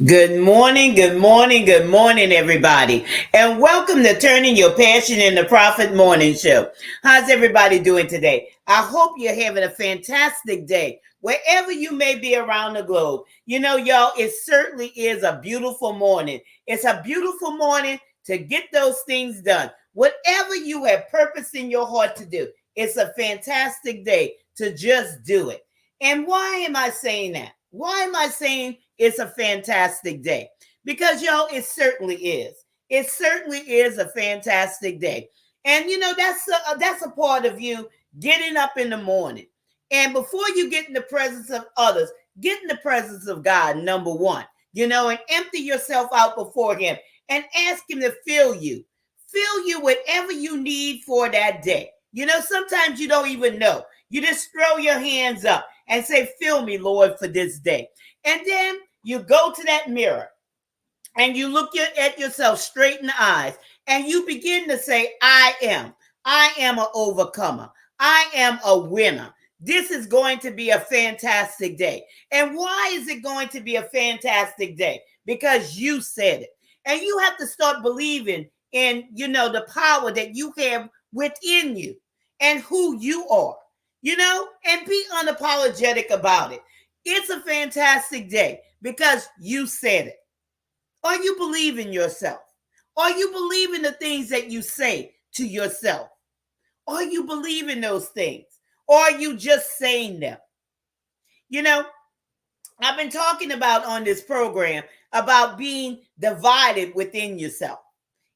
Good morning, good morning, good morning, everybody. And welcome to Turning Your Passion into Profit Morning Show. How's everybody doing today? I hope you're having a fantastic day, wherever you may be around the globe. You know, y'all, it certainly is a beautiful morning. It's a beautiful morning to get those things done. Whatever you have purpose in your heart to do, it's a fantastic day to just do it. And why am I saying that? Why am I saying it's a fantastic day? Because, y'all, it certainly is. It certainly is a fantastic day. And you know, that's a part of you getting up in the morning. And before you get in the presence of others, get in the presence of God, number one, you know, and empty yourself out before Him and ask Him to fill you whatever you need for that day. You know, sometimes you don't even know. You just throw your hands up and say, fill me, Lord, for this day. And then you go to that mirror and you look at yourself straight in the eyes and you begin to say, I am an overcomer. I am a winner. This is going to be a fantastic day. And why is it going to be a fantastic day? Because you said it. And you have to start believing in, you know, the power that you have within you and who you are, you know, and be unapologetic about it. It's a fantastic day because you said it. Are you believing yourself? Are you believing the things that you say to yourself? Are you believing those things? Or are you just saying them? You know, I've been talking about on this program about being divided within yourself.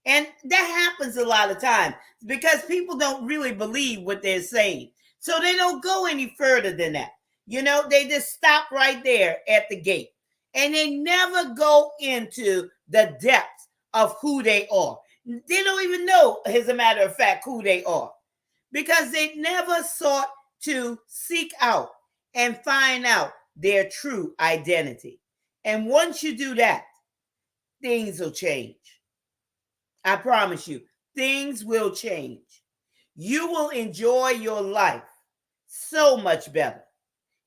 And that happens a lot of times because people don't really believe what they're saying. So they don't go any further than that. You know, they just stop right there at the gate. And they never go into the depths of who they are. They don't even know, as a matter of fact, who they are because they never sought to seek out and find out their true identity. And once you do that, things will change. I promise you, things will change. You will enjoy your life so much better.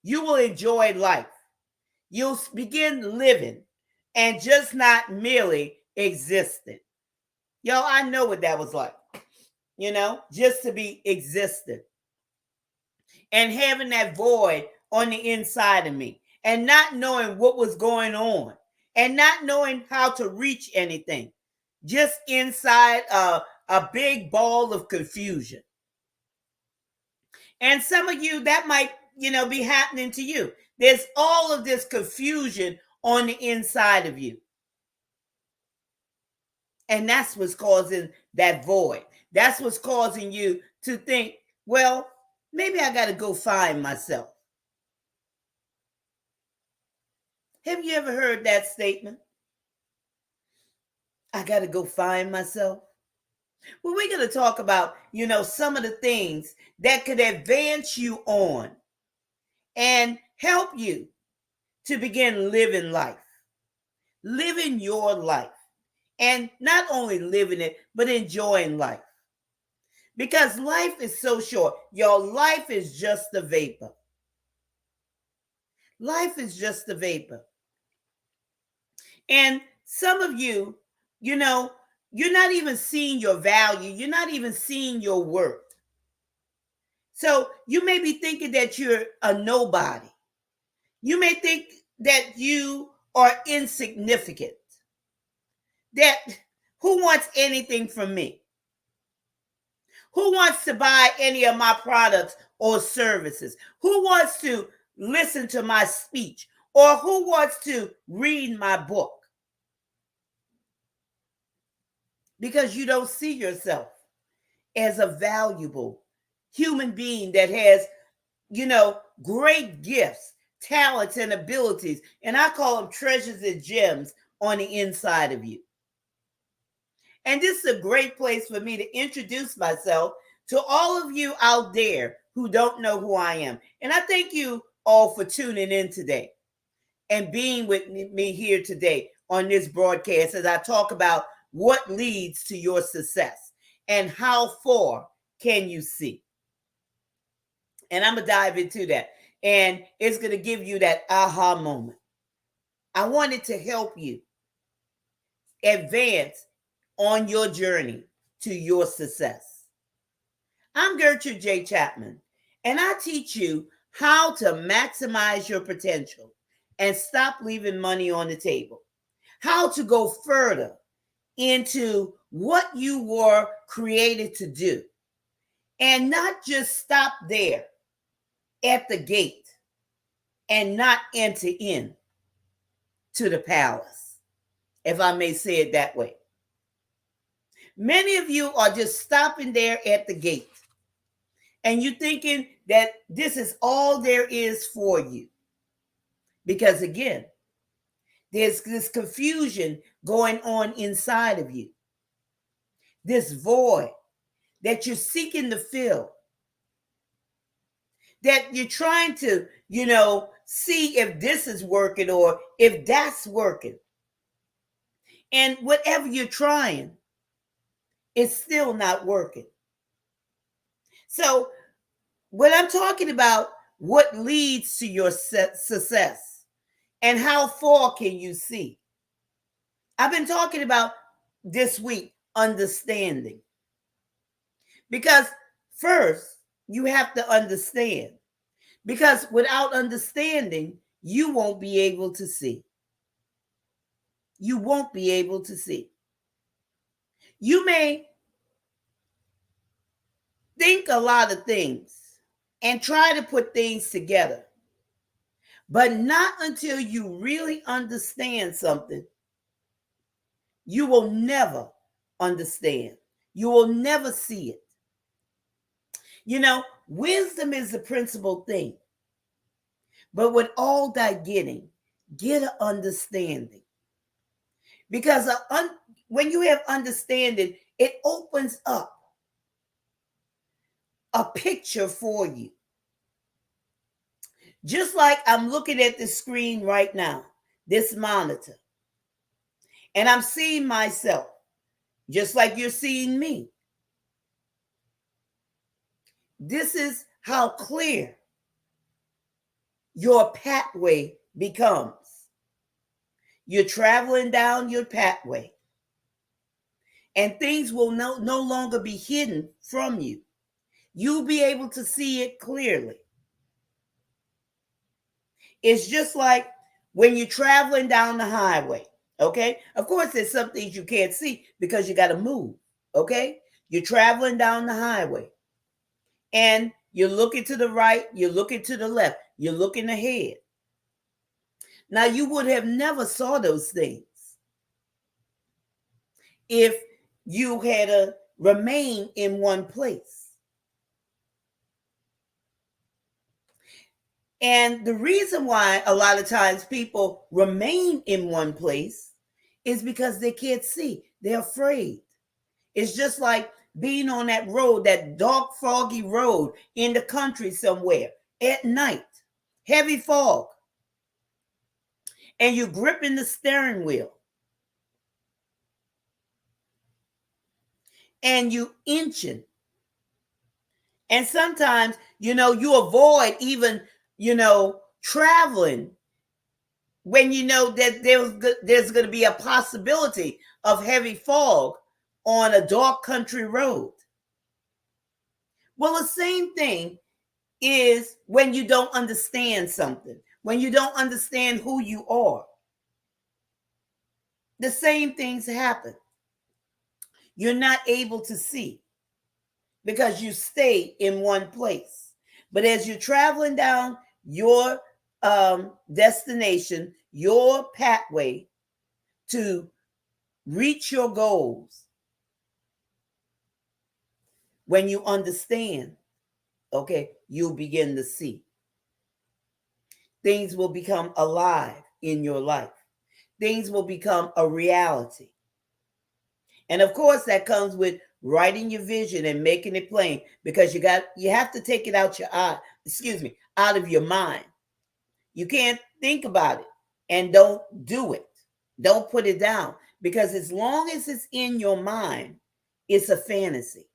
You will enjoy life. You'll begin living and just not merely existing. Yo, I know what that was like, you know, just to be existent and having that void on the inside of me and not knowing what was going on and not knowing how to reach anything, just inside a big ball of confusion. And some of you, that might, you know, be happening to you. There's all of this confusion on the inside of you. And that's what's causing that void. That's what's causing you to think, well, maybe I got to go find myself. Have you ever heard that statement? I got to go find myself. Well, we're going to talk about, you know, some of the things that could advance you on and help you to begin living your life, and not only living it, but enjoying life. Because life is so short. Your life is just a vapor. Life is just a vapor. And some of you, you know, you're not even seeing your value. You're not even seeing your worth. So you may be thinking that you're a nobody. You may think that you are insignificant. That who wants anything from me? Who wants to buy any of my products or services? Who wants to listen to my speech? Or who wants to read my book? Because you don't see yourself as a valuable human being that has, you know, great gifts, talents, and abilities. And I call them treasures and gems on the inside of you. And this is a great place for me to introduce myself to all of you out there who don't know who I am. And I thank you all for tuning in today and being with me here today on this broadcast as I talk about what leads to your success and how far can you see. And I'm going to dive into that. And it's going to give you that aha moment. I wanted to help you advance on your journey to your success. I'm Gertrude J. Chapman, and I teach you how to maximize your potential and stop leaving money on the table, how to go further into what you were created to do, and not just stop there at the gate and not enter in to the palace, if I may say it that way. Many of you are just stopping there at the gate and you're thinking that this is all there is for you. Because again, there's this confusion going on inside of you, this void that you're seeking to fill, that you're trying to, see if this is working or if that's working. And whatever you're trying, it's still not working. So when I'm talking about what leads to your success and how far can you see, I've been talking about this week understanding. Because first, you have to understand. Because without understanding, you won't be able to see. You won't be able to see. You may think a lot of things and try to put things together, but not until you really understand something, you will never understand. You will never see it. Wisdom is the principal thing. But with all that getting, get an understanding. Because when you have understanding, it opens up a picture for you. Just like I'm looking at the screen right now, this monitor, and I'm seeing myself, just like you're seeing me. This is how clear your pathway becomes. You're traveling down your pathway, and things will no longer be hidden from you. You'll be able to see it clearly. It's just like when you're traveling down the highway, okay? Of course, there's some things you can't see because you got to move, okay? You're traveling down the highway, and you're looking to the right, you're looking to the left, you're looking ahead. Now, you would have never saw those things if you had to remain in one place. And the reason why a lot of times people remain in one place is because they can't see. They're afraid. It's just like being on that road, that dark, foggy road in the country somewhere at night, heavy fog, and you're gripping the steering wheel and you inching. And sometimes, you avoid even, traveling when you know that there's going to be a possibility of heavy fog on a dark country road. Well, the same thing is when you don't understand something, when you don't understand who you are. The same things happen. You're not able to see because you stay in one place. But as you're traveling down your destination, your pathway to reach your goals, when you understand, okay, you'll begin to see. Things will become alive in your life. Things will become a reality. And of course, that comes with writing your vision and making it plain, because you have to take it out out of your mind. You can't think about it and don't do it. Don't put it down, because as long as it's in your mind, it's a fantasy.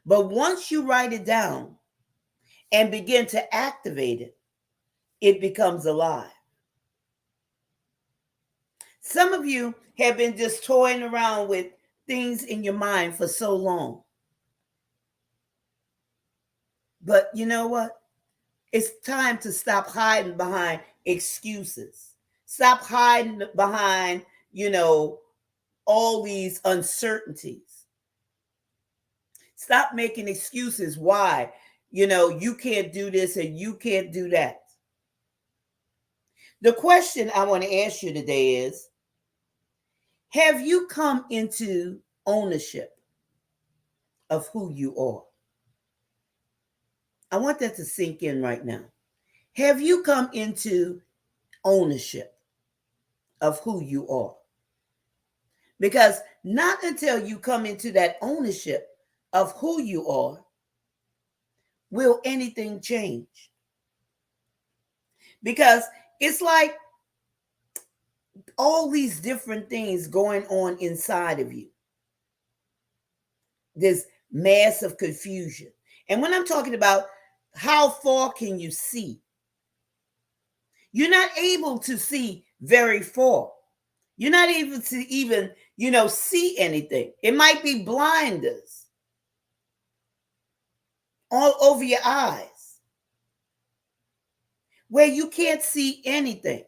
But once you write it down and begin to activate it, it becomes alive. Some of you have been just toying around with things in your mind for so long. But you know what? It's time to stop hiding behind excuses. Stop hiding behind, all these uncertainties. Stop making excuses why, you can't do this and you can't do that. The question I want to ask you today is, have you come into ownership of who you are? I want that to sink in right now. Have you come into ownership of who you are? Because not until you come into that ownership of who you are will anything change. Because it's like all these different things going on inside of you. This massive confusion. And when I'm talking about how far can you see? You're not able to see very far. You're not able to even, see anything. It might be blinders all over your eyes where you can't see anything.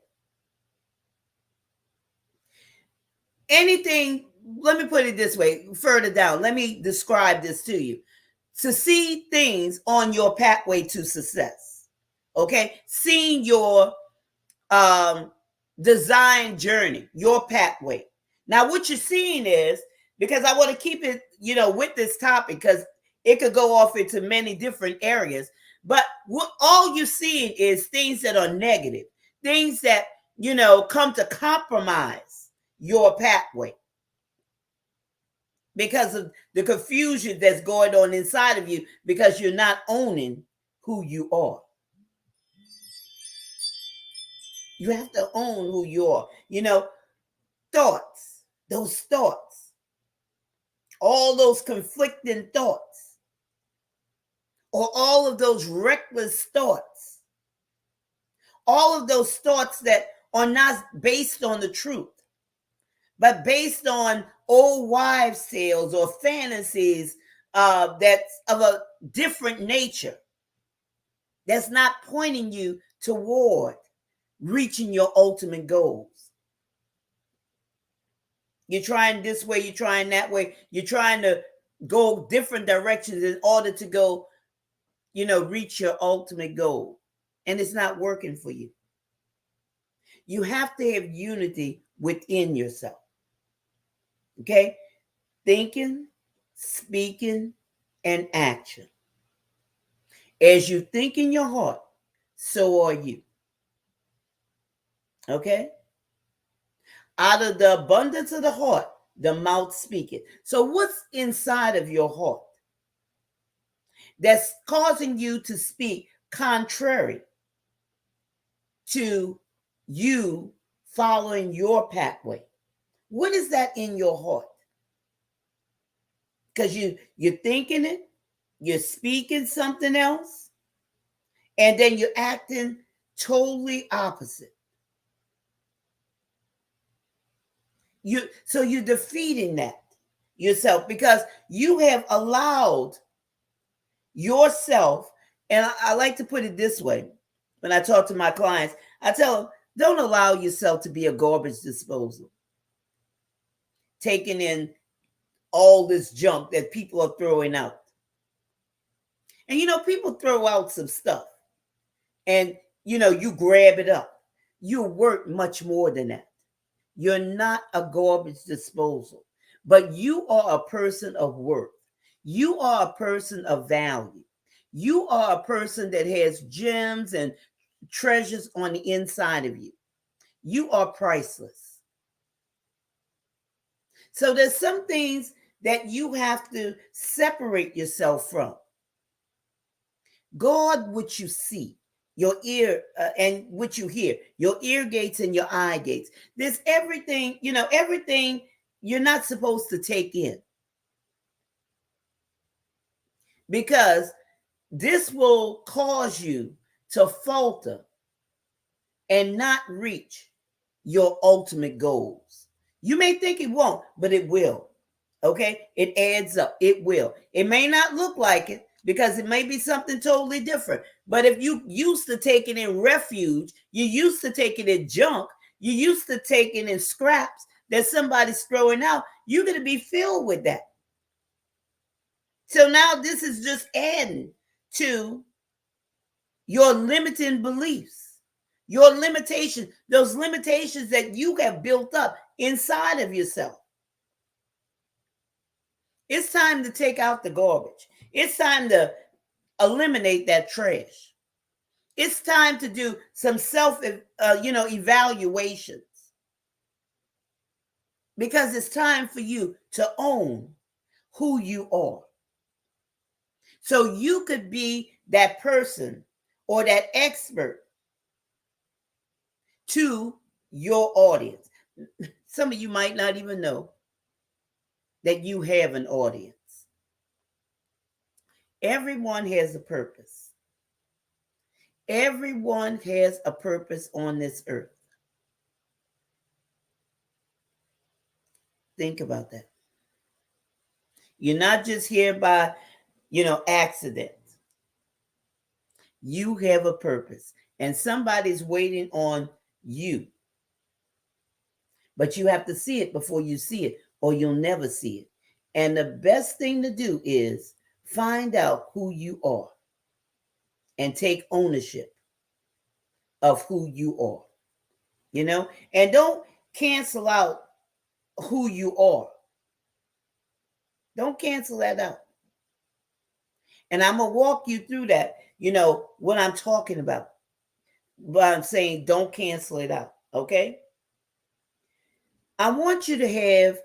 Anything, let me put it this way, further down. Let me describe this to you. To see things on your pathway to success. Okay? Seeing your design journey, your pathway. Now, what you're seeing is, because I want to keep it, with this topic, because it could go off into many different areas. But what all you're seeing is things that are negative, things that, come to compromise your pathway because of the confusion that's going on inside of you, because you're not owning who you are. You have to own who you are. Thoughts, those thoughts, all those conflicting thoughts, or all of those reckless thoughts, all of those thoughts that are not based on the truth, but based on old wives' tales or fantasies that's of a different nature, that's not pointing you toward reaching your ultimate goals. You're trying this way, you're trying that way, you're trying to go different directions in order to go, reach your ultimate goal. And it's not working for you. You have to have unity within yourself. Okay? Thinking, speaking, and action. As you think in your heart, so are you. Okay? Out of the abundance of the heart, the mouth speaketh. So what's inside of your heart that's causing you to speak contrary to you following your pathway? What is that in your heart? Because you're thinking it, you're speaking something else, and then you're acting totally opposite. So you're defeating that yourself, because you have allowed yourself, and I like to put it this way when I talk to my clients, I tell them, don't allow yourself to be a garbage disposal, taking in all this junk that people are throwing out. And people throw out some stuff, and you grab it up. You're worth much more than that. You're not a garbage disposal, but you are a person of worth. You are a person of value. You are a person that has gems and treasures on the inside of you. You are priceless. So there's some things that you have to separate yourself from. Guard what you see, your ear and what you hear, your ear gates and your eye gates. There's everything, everything you're not supposed to take in, because this will cause you to falter and not reach your ultimate goals. You may think it won't, but it will. Okay? It adds up. It will. It may not look like it because it may be something totally different. But if you used to taking in refuge, you used to taking in junk, you used to taking in scraps that somebody's throwing out, you're going to be filled with that. So now this is just adding to your limiting beliefs, your limitations, those limitations that you have built up inside of yourself. It's time to take out the garbage. It's time to eliminate that trash. It's time to do some evaluations, because it's time for you to own who you are. So you could be that person or that expert to your audience. Some of you might not even know that you have an audience. Everyone has a purpose. Everyone has a purpose on this earth. Think about that. You're not just here by, accident. You have a purpose, and somebody's waiting on you. But you have to see it before you see it, or you'll never see it. And the best thing to do is find out who you are and take ownership of who you are, and don't cancel out who you are. Don't cancel that out. And I'm going to walk you through that, what I'm talking about. But I'm saying don't cancel it out, okay? I want you to have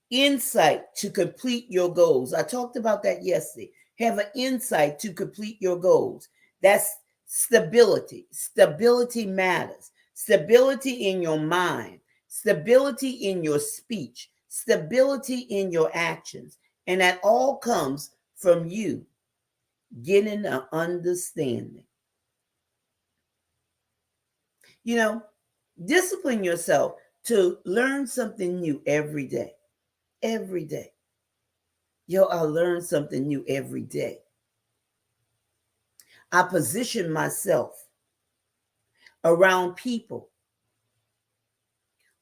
insight to complete your goals. I talked about that yesterday. Have an insight to complete your goals. That's stability. Stability matters. Stability in your mind, stability in your speech, stability in your actions. And that all comes from you getting an understanding. Discipline yourself to learn something new every day. Every day. I learn something new every day. I position myself around people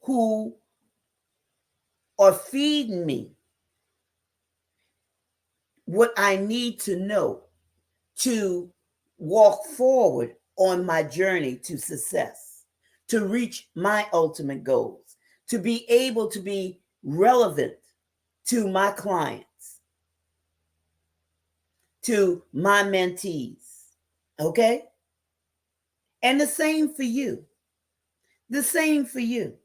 who are feeding me what I need to know to walk forward on my journey to success, to reach my ultimate goals, to be able to be relevant to my clients, to my mentees, okay? And the same for you. The same for you.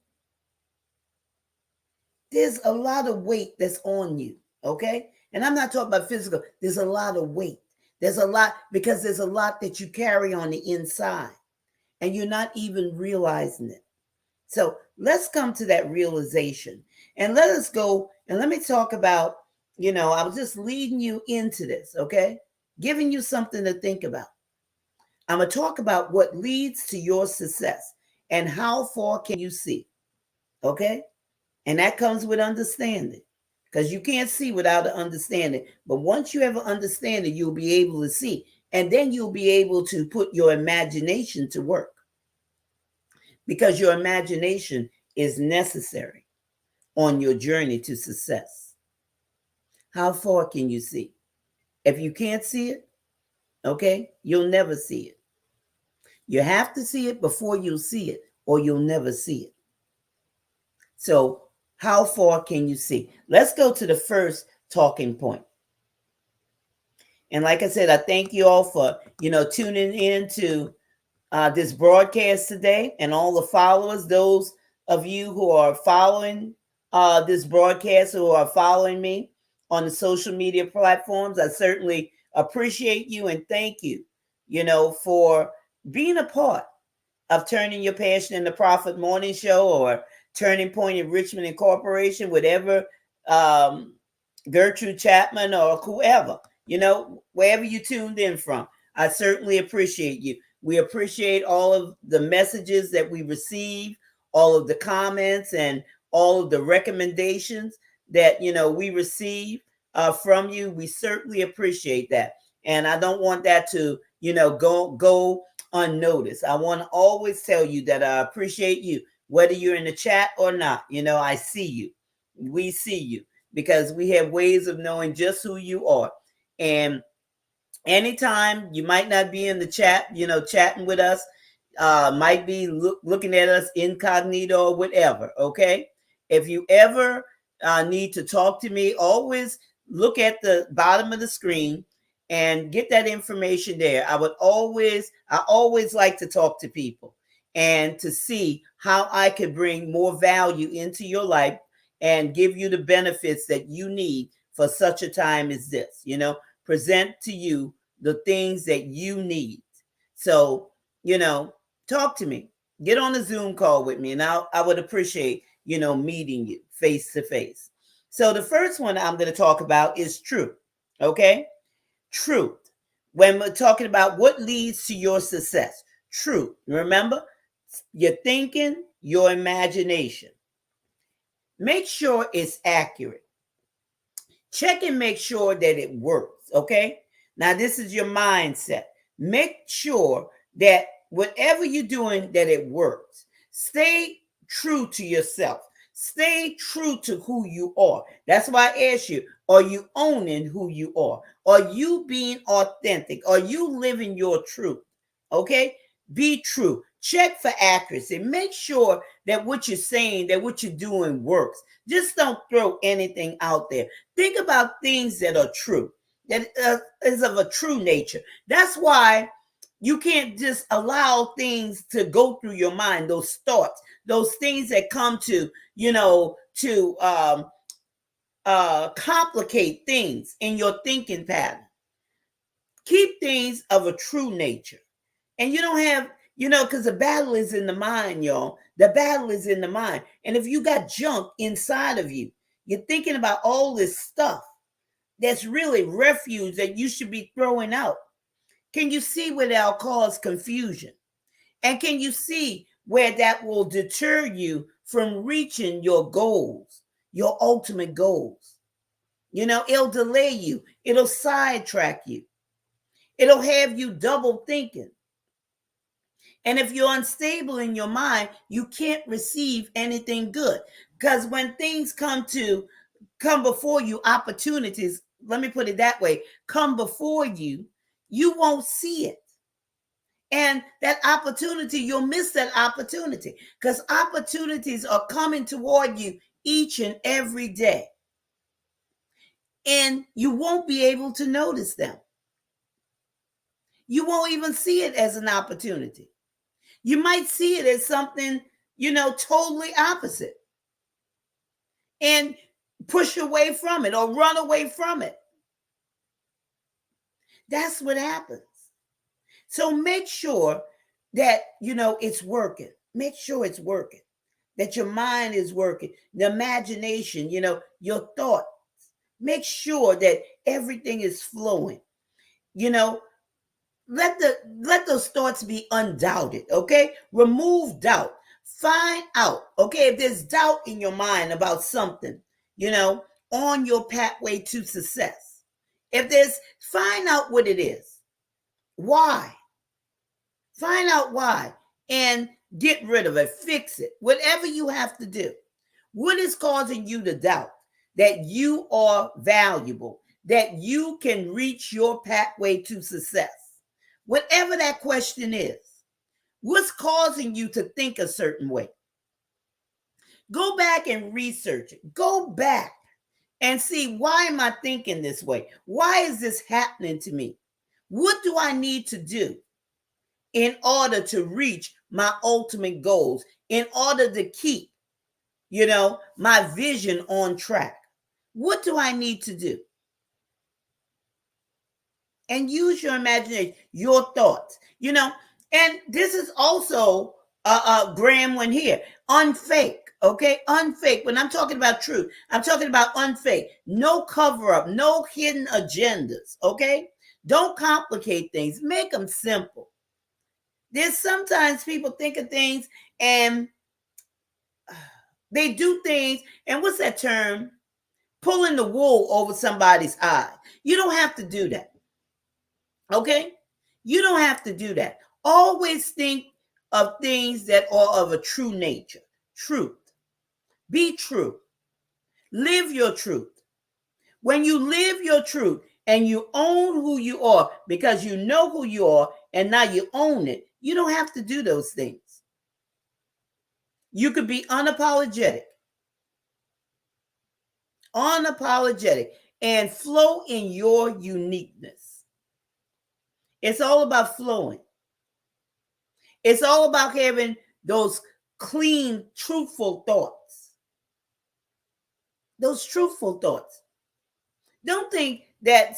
There's a lot of weight that's on you, okay? And I'm not talking about physical. There's a lot of weight. There's a lot, because there's a lot that you carry on the inside and you're not even realizing it. So let's come to that realization, and let us go and let me talk about, I was just leading you into this, okay? Giving you something to think about. I'm going to talk about what leads to your success and how far can you see, okay? And that comes with understanding, because you can't see without an understanding. But once you have an understanding, you'll be able to see. And then you'll be able to put your imagination to work, because your imagination is necessary on your journey to success. How far can you see? If you can't see it, okay, you'll never see it. You have to see it before you'll see it, or you'll never see it. So how far can you see? Let's go to the first talking point. And like I said, I thank you all for, tuning in to this broadcast today, and all the followers, those of you who are following this broadcast, who are following me on the social media platforms. I certainly appreciate you and thank you, for being a part of Turning Your Passion into Profit Morning Show, or Turning Point in Richmond Incorporation, whatever, Gertrude Chapman or whoever, wherever you tuned in from. I certainly appreciate you. We appreciate all of the messages that we receive, all of the comments and all of the recommendations that we receive from you. We certainly appreciate that, and I don't want that to go unnoticed. I want to always tell you that I appreciate you, whether you're in the chat or not. I see you. We see you, because we have ways of knowing just who you are. And anytime you might not be in the chat, chatting with us, might be looking at us incognito or whatever. Okay. If you ever need to talk to me, always look at the bottom of the screen and get that information there. I always like to talk to people and to see how I could bring more value into your life and give you the benefits that you need for such a time as this. Present to you the things that you need. So, talk to me. Get on a Zoom call with me, and I would appreciate, meeting you face to face. So the first one I'm going to talk about is truth. Okay? Truth. When we're talking about what leads to your success, truth. Remember, your thinking, your imagination. Make sure it's accurate. Check and make sure that it works. Okay? Now, this is your mindset. Make sure that whatever you're doing, that it works. Stay true to yourself. Stay true to who you are. That's why I ask you, are you owning who you are? Are you being authentic? Are you living your truth? Okay? Be true. Check for accuracy. Make sure that what you're saying, that what you're doing works. Just don't throw anything out there. Think about things that are true, that is of a true nature. That's why you can't just allow things to go through your mind, those thoughts, those things that come to, complicate things in your thinking pattern. Keep things of a true nature. And you don't have, because the battle is in the mind, y'all. The battle is in the mind. And if you got junk inside of you, you're thinking about all this stuff that's really refuge that you should be throwing out. Can you see where that'll cause confusion? And can you see where that will deter you from reaching your goals, your ultimate goals? It'll delay you. It'll sidetrack you. It'll have you double thinking. And if you're unstable in your mind, you can't receive anything good. Because when things come before you, opportunities, let me put it that way, come before you, you won't see it. And that opportunity, you'll miss that opportunity, because opportunities are coming toward you each and every day. And you won't be able to notice them. You won't even see it as an opportunity. You might see it as something, totally opposite, and push away from it or run away from it. That's what happens. So make sure that, it's working. Make sure it's working, that your mind is working, the imagination, your thoughts. Make sure that everything is flowing. Let those thoughts be undoubted. Okay? Remove doubt. Find out. Okay, if there's doubt in your mind about something, on your pathway to success. Find out what it is. Why? Find out why and get rid of it. Fix it. Whatever you have to do. What is causing you to doubt that you are valuable, that you can reach your pathway to success? Whatever that question is, what's causing you to think a certain way? Go back and research it. Go back and see, why am I thinking this way? Why is this happening to me? What do I need to do in order to reach my ultimate goals, in order to keep, my vision on track? What do I need to do? And use your imagination, your thoughts, and this is also a grand one here. Unfake, okay? Unfake. When I'm talking about truth, I'm talking about unfake. No cover up, no hidden agendas, okay? Don't complicate things. Make them simple. There's sometimes people think of things and They do things, and what's that term? Pulling the wool over somebody's eye. You don't have to do that. Okay? You don't have to do that. Always think of things that are of a true nature. Truth. Be true. Live your truth. When you live your truth and you own who you are because you know who you are and now you own it, you don't have to do those things. You could be unapologetic, and flow in your uniqueness. It's all about flowing. It's all about having those clean, truthful thoughts. Those truthful thoughts. Don't think that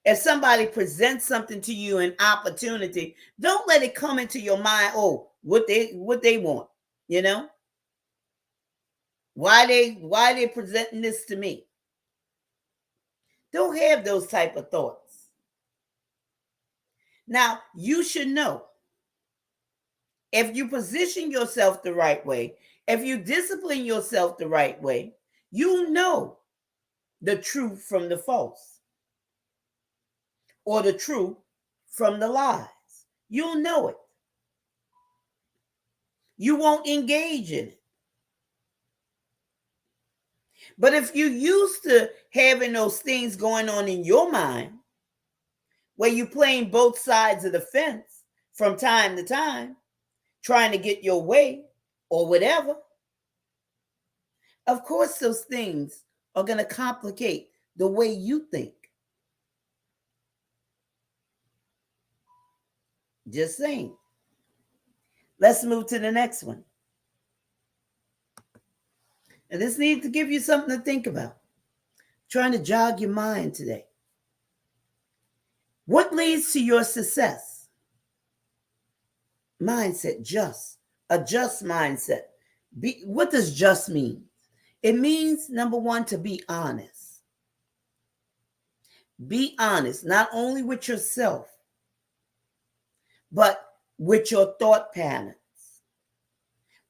if somebody presents something to you, an opportunity, don't let it come into your mind, oh, what they want, you know? Why they presenting this to me? Don't have those type of thoughts. Now, you should know, if you position yourself the right way, if you discipline yourself the right way, you know the truth from the false, or the truth from the lies. You'll know it. You won't engage in it. But if you're used to having those things going on in your mind, where you're playing both sides of the fence from time to time, trying to get your way or whatever, of course those things are going to complicate the way you think. Just saying. Let's move to the next one. And this needs to give you something to think about. Trying to jog your mind today. What leads to your success? Mindset, just. A just mindset. What does just mean? It means, number one, to be honest. Be honest, not only with yourself, but with your thought patterns,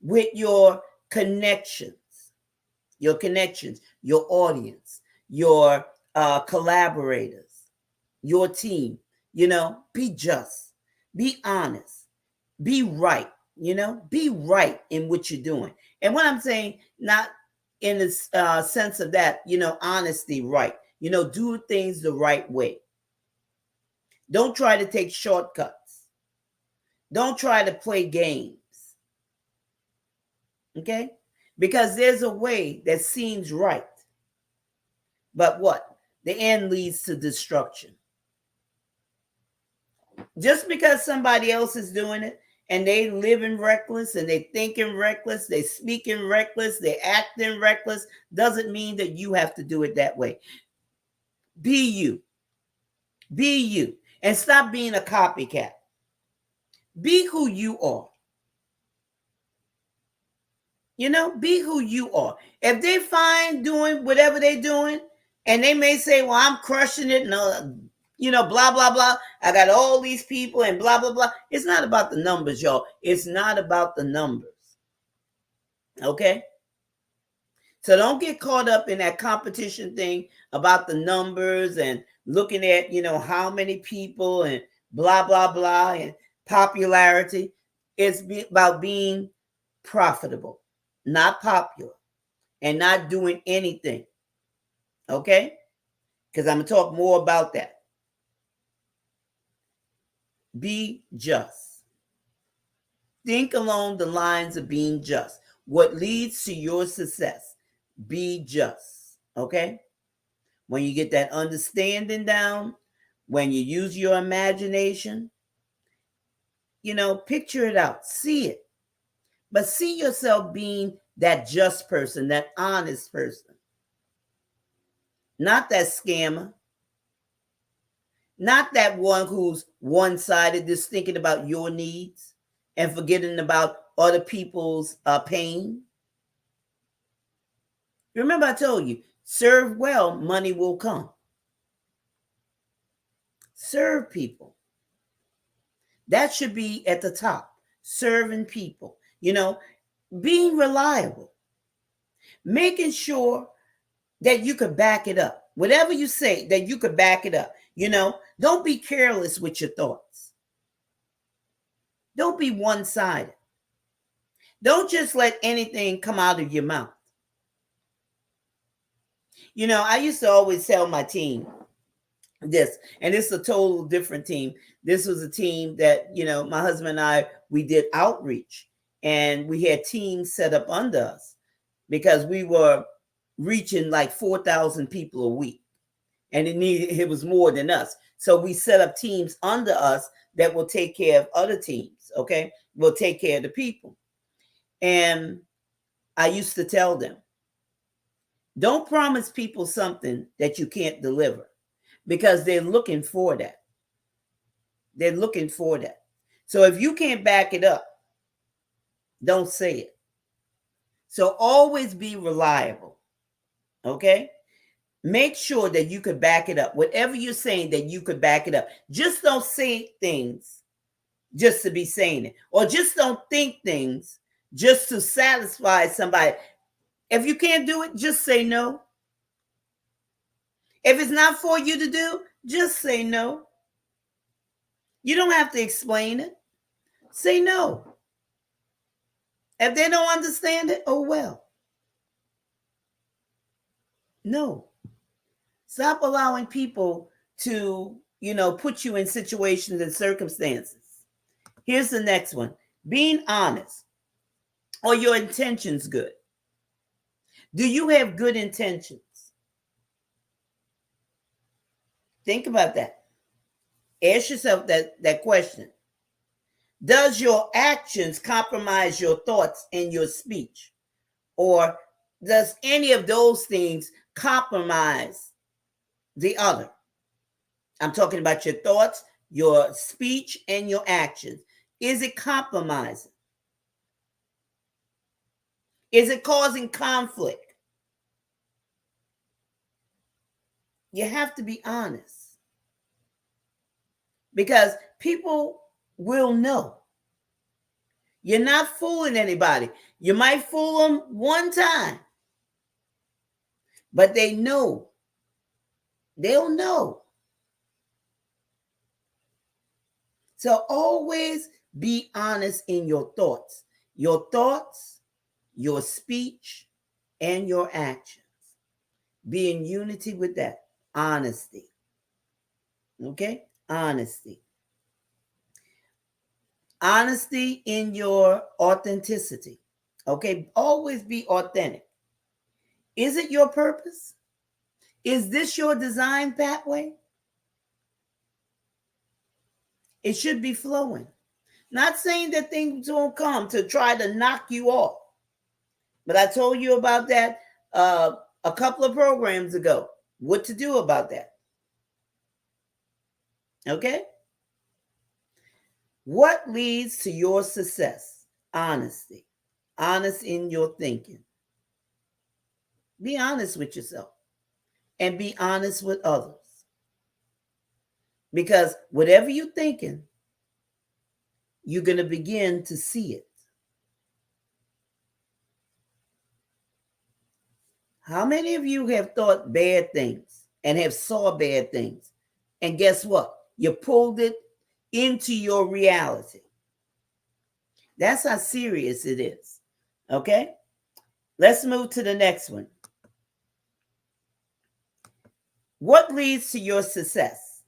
with your connections, your audience, your collaborators, your team. Be just, be honest, be right. Be right in what you're doing. And what I'm saying, not in the sense of that, honesty, right. Do things the right way. Don't try to take shortcuts. Don't try to play games. Okay? Because there's a way that seems right. But what? The end leads to destruction. Just because somebody else is doing it and they living reckless and they thinking reckless, they speaking reckless, they acting reckless, doesn't mean that you have to do it that way. Be you. Be you. And stop being a copycat. Be who you are. Be who you are. If they fine doing whatever they're doing, and they may say, well, I'm crushing it, and blah, blah, blah. I got all these people and blah, blah, blah. It's not about the numbers, y'all. It's not about the numbers. Okay? So don't get caught up in that competition thing about the numbers and looking at, how many people and blah, blah, blah, and popularity. It's about being profitable, not popular, and not doing anything. Okay? Because I'm going to talk more about that. Be just. Think along the lines of being just. What leads to your success? Be just. Okay? When you get that understanding down, when you use your imagination, picture it out. See it. But see yourself being that just person, that honest person. Not that scammer. Not that one who's one-sided, just thinking about your needs and forgetting about other people's pain. Remember I told you, serve well, money will come. Serve people. That should be at the top. Serving people. being reliable, making sure that you could back it up. Whatever you say, that you could back it up. Don't be careless with your thoughts. Don't be one-sided. Don't just let anything come out of your mouth. I used to always tell my team this, and it's a total different team. This was a team that, my husband and I, we did outreach, and we had teams set up under us because we were reaching like 4,000 people a week, and it was more than us. So we set up teams under us that will take care of other teams. Okay. Will take care of the people. And I used to tell them, don't promise people something that you can't deliver, because they're looking for that. They're looking for that. So if you can't back it up, don't say it. So always be reliable. Okay? Make sure that you could back it up. Whatever you're saying, that you could back it up. Just don't say things just to be saying it, or just don't think things just to satisfy somebody. If you can't do it, just say no. If it's not for you to do, just say no. You don't have to explain it. Say no. If they don't understand it, oh well. No. Stop allowing people to, put you in situations and circumstances. Here's the next one. Being honest. Are your intentions good? Do you have good intentions? Think about that. Ask yourself that question. Does your actions compromise your thoughts and your speech? Or does any of those things compromise the other? I'm talking about your thoughts, your speech, and your actions. Is it compromising? Is it causing conflict? You have to be honest, because people will know. You're not fooling anybody. You might fool them one time, but they know. They'll know. So always be honest in your thoughts, your speech, and your actions. Be in unity with that. Honesty. Okay? Honesty. Honesty in your authenticity. Okay? Always be authentic. Is it your purpose? Is this your design pathway? It should be flowing. Not saying that things won't come to try to knock you off. But I told you about that a couple of programs ago. What to do about that. Okay? What leads to your success? Honesty. Honest in your thinking. Be honest with yourself. And be honest with others. Because whatever you're thinking, you're going to begin to see it. How many of you have thought bad things and have saw bad things? And guess what? You pulled it into your reality. That's how serious it is. Okay? Let's move to the next one. What leads to your success?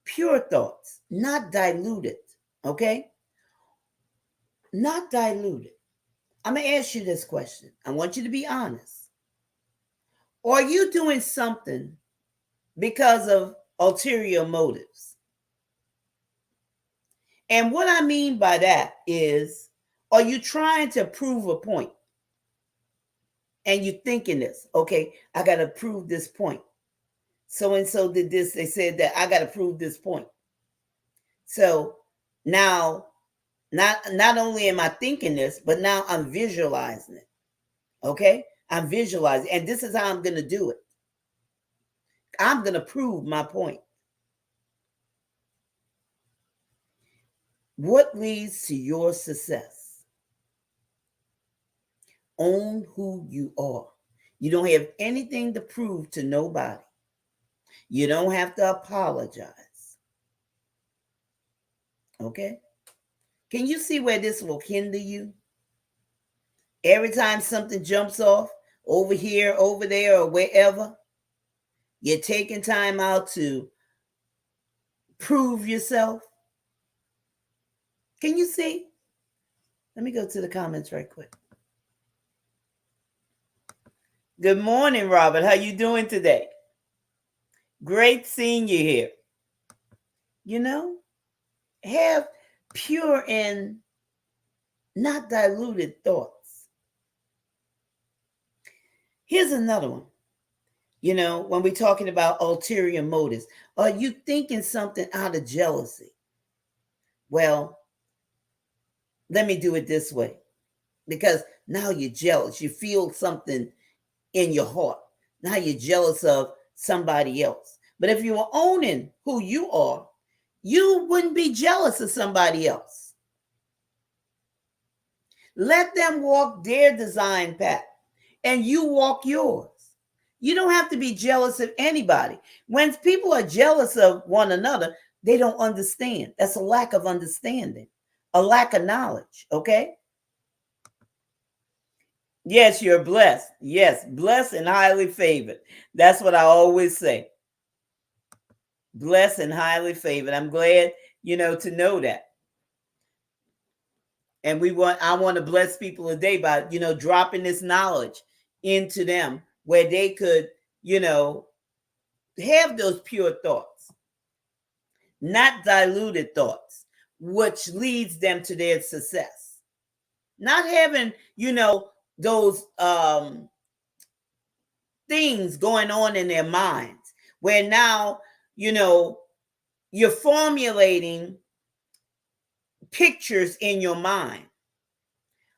Pure thoughts, not diluted. Okay? Not diluted. I'm going to ask you this question. I want you to be honest. Are you doing something because of ulterior motives? And what I mean by that is, are you trying to prove a point? And you're thinking this, okay, I got to prove this point. So-and-so did this. They said that I got to prove this point. So now, not only am I thinking this, but now I'm visualizing it. Okay? I'm visualizing, and this is how I'm going to do it. I'm going to prove my point. What leads to your success? Own who you are. You don't have anything to prove to nobody. You don't have to apologize. Okay? Can you see where this will hinder you? Every time something jumps off, over here, over there, or wherever, you're taking time out to prove yourself. Can you see? Let me go to the comments right quick. Good morning, Robert. How you doing today? Great seeing you here. You know, have pure and not diluted thoughts. Here's another one. You know, when we're talking about ulterior motives, are you thinking something out of jealousy? Well, let me do it this way, because now you're jealous. You feel something in your heart. Now you're jealous of somebody else. But if you were owning who you are, you wouldn't be jealous of somebody else. Let them walk their design path and you walk yours. You don't have to be jealous of anybody. When people are jealous of one another, they don't understand. That's a lack of understanding, a lack of knowledge, okay? Yes, you're blessed. Yes, blessed and highly favored. That's what I always say. Blessed and highly favored. I'm glad, to know that. And I want to bless people today by, dropping this knowledge into them where they could, have those pure thoughts, not diluted thoughts, which leads them to their success. Not having, those things going on in their minds where now, you're formulating pictures in your mind,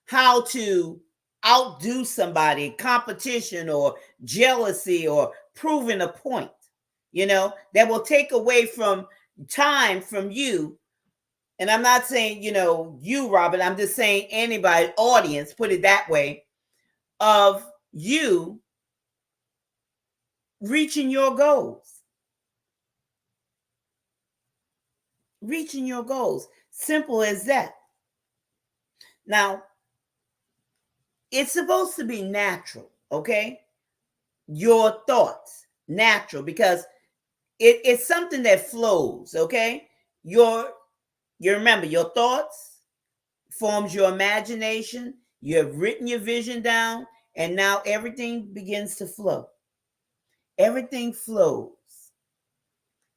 how to outdo somebody, competition or jealousy or proving a point, that will take away from time from you. And I'm not saying, you, Robert, I'm just saying anybody, audience, put it that way, of you reaching your goals. Reaching your goals. Simple as that. Now, it's supposed to be natural, okay? Your thoughts, natural, because it's something that flows, okay? You remember, your thoughts forms your imagination. You have written your vision down, and now everything begins to flow. Everything flows.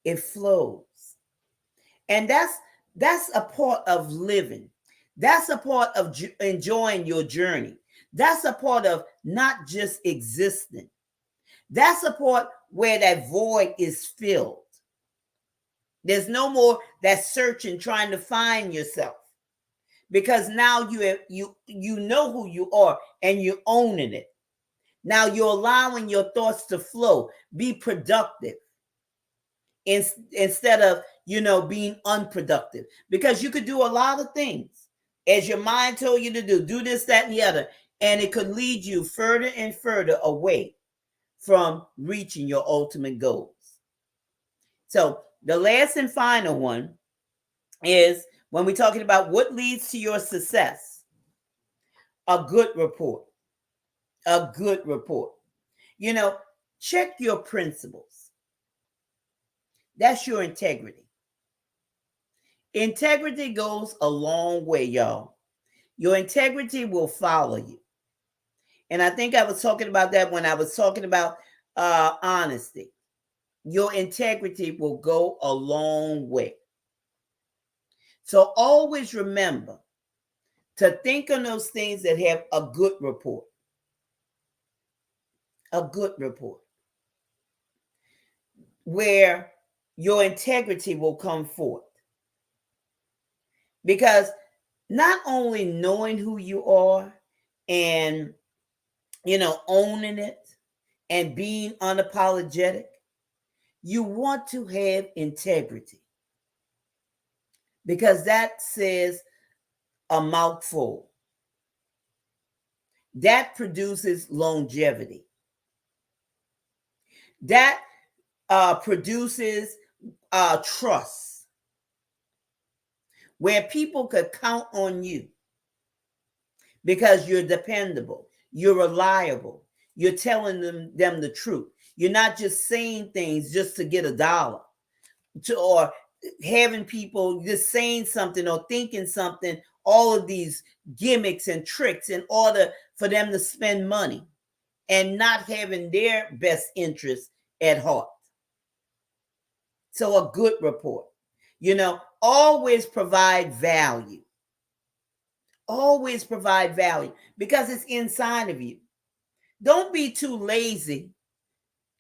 It flows. And that's a part of living. That's a part of enjoying your journey. That's a part of not just existing. That's a part where that void is filled. There's no more that searching, trying to find yourself, because now you know who you are and you're owning it. Now you're allowing your thoughts to flow, be productive instead of being unproductive, because you could do a lot of things as your mind told you to do this, that, and the other, and it could lead you further and further away from reaching your ultimate goals. So the last and final one is when we're talking about what leads to your success: a good report. A good report. Check your principles. That's your integrity. Integrity goes a long way, y'all. Your integrity will follow you. And I think I was talking about that when I was talking about honesty. Your integrity will go a long way. So always remember to think on those things that have a good report. A good report. Where your integrity will come forth. Because not only knowing who you are and, owning it and being unapologetic, you want to have integrity, because that says a mouthful. that produces longevity. That produces trust, where people could count on you because you're dependable, you're reliable, you're telling them the truth. You're not just saying things just to get a dollar, or having people just saying something or thinking something, all of these gimmicks and tricks in order for them to spend money and not having their best interest at heart. So a good report, always provide value. Always provide value because it's inside of you. Don't be too lazy.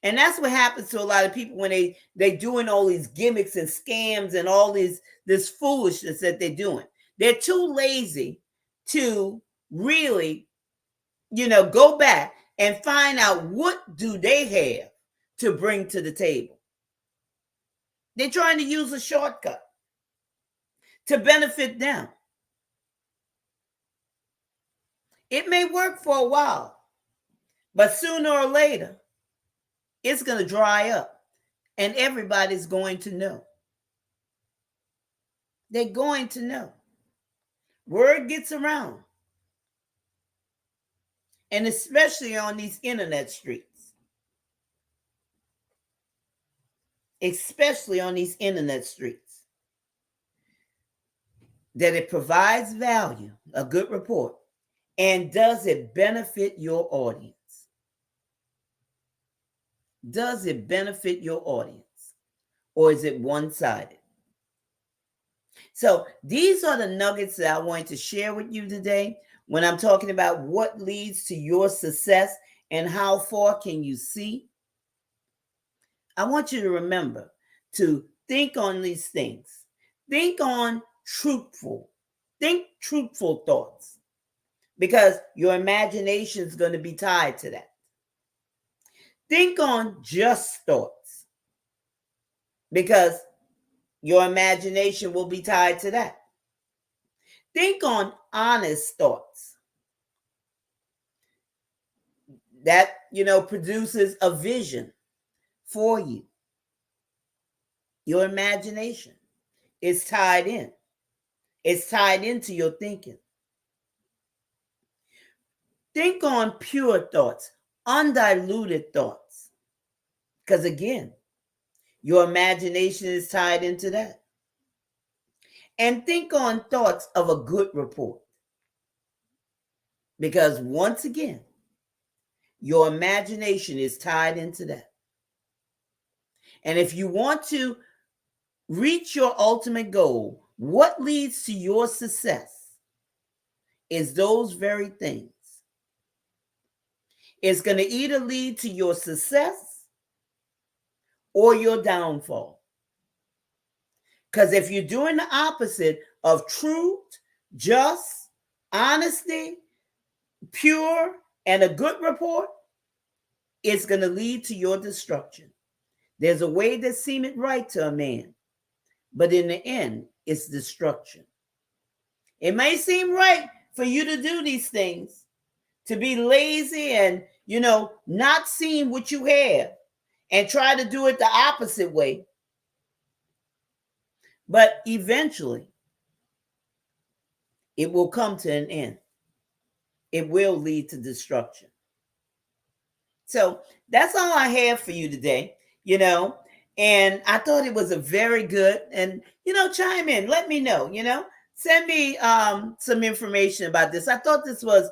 And that's what happens to a lot of people when they doing all these gimmicks and scams and all this foolishness that they're doing. They're too lazy to really, go back and find out what do they have to bring to the table. They're trying to use a shortcut to benefit them. It may work for a while, but sooner or later, it's going to dry up and everybody's going to know. They're going to know. Word gets around. And especially on these internet streets. Especially on these internet streets. That it provides value, a good report. And does it benefit your audience? Does it benefit your audience? Or is it one-sided? So these are the nuggets that I wanted to share with you today when I'm talking about what leads to your success and how far can you see. I want you to remember to think on these things. Think truthful thoughts, because your imagination is going to be tied to that. Think on just thoughts, because your imagination will be tied to that. Think on honest thoughts. That, produces a vision for you. Your imagination is tied in. It's tied into your thinking. Think on pure thoughts, undiluted thoughts. Because again, your imagination is tied into that. And think on thoughts of a good report. Because once again, your imagination is tied into that. And if you want to reach your ultimate goal, what leads to your success is those very things. It's going to either lead to your success or your downfall. Because if you're doing the opposite of truth, just, honesty, pure, and a good report, it's going to lead to your destruction. There's a way that seemeth right to a man, but in the end, it's destruction. It may seem right for you to do these things, to be lazy and, not seeing what you have and try to do it the opposite way. But eventually, it will come to an end. It will lead to destruction. So that's all I have for you today, and I thought it was a very good, and, chime in, let me know, send me some information about this. I thought this was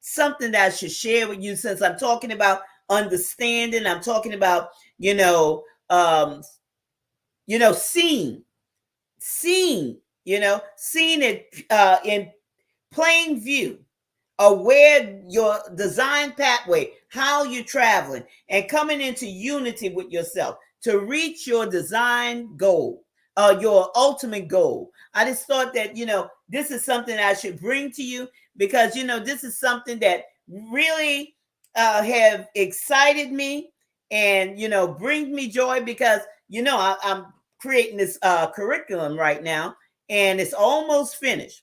something that I should share with you, since I'm talking about understanding. I'm talking about, seeing it in plain view, aware your design pathway, how you're traveling, and coming into unity with yourself to reach your design goal, your ultimate goal. I just thought that, this is something I should bring to you, because, this is something that really have excited me and, brings me joy, because, I'm creating this curriculum right now, and it's almost finished.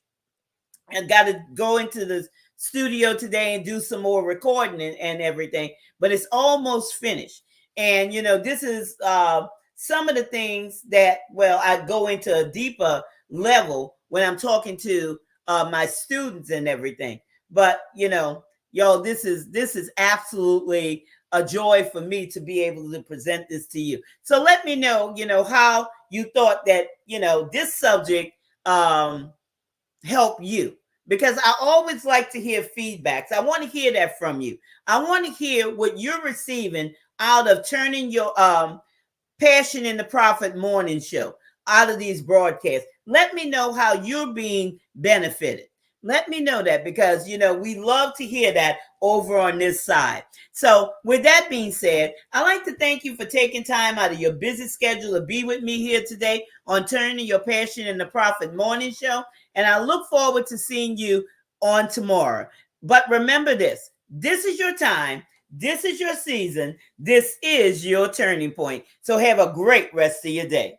I got to go into the studio today and do some more recording and everything, but it's almost finished. And this is some of the things that, well, I go into a deeper level when I'm talking to my students and everything. But y'all, this is absolutely a joy for me to be able to present this to you. So let me know, how you thought that, this subject help you, because I always like to hear feedbacks. I want to hear that from you. I want to hear what you're receiving out of turning your Passion in the Prophet morning show, out of these broadcasts. Let me know how you're being benefited. Let me know that, because we love to hear that over on this side. So with that being said, I'd like to thank you for taking time out of your busy schedule to be with me here today on Turning Your Passion in the Prophet morning show. And I look forward to seeing you on tomorrow. But remember this is your time. This is your season. This is your turning point. So have a great rest of your day.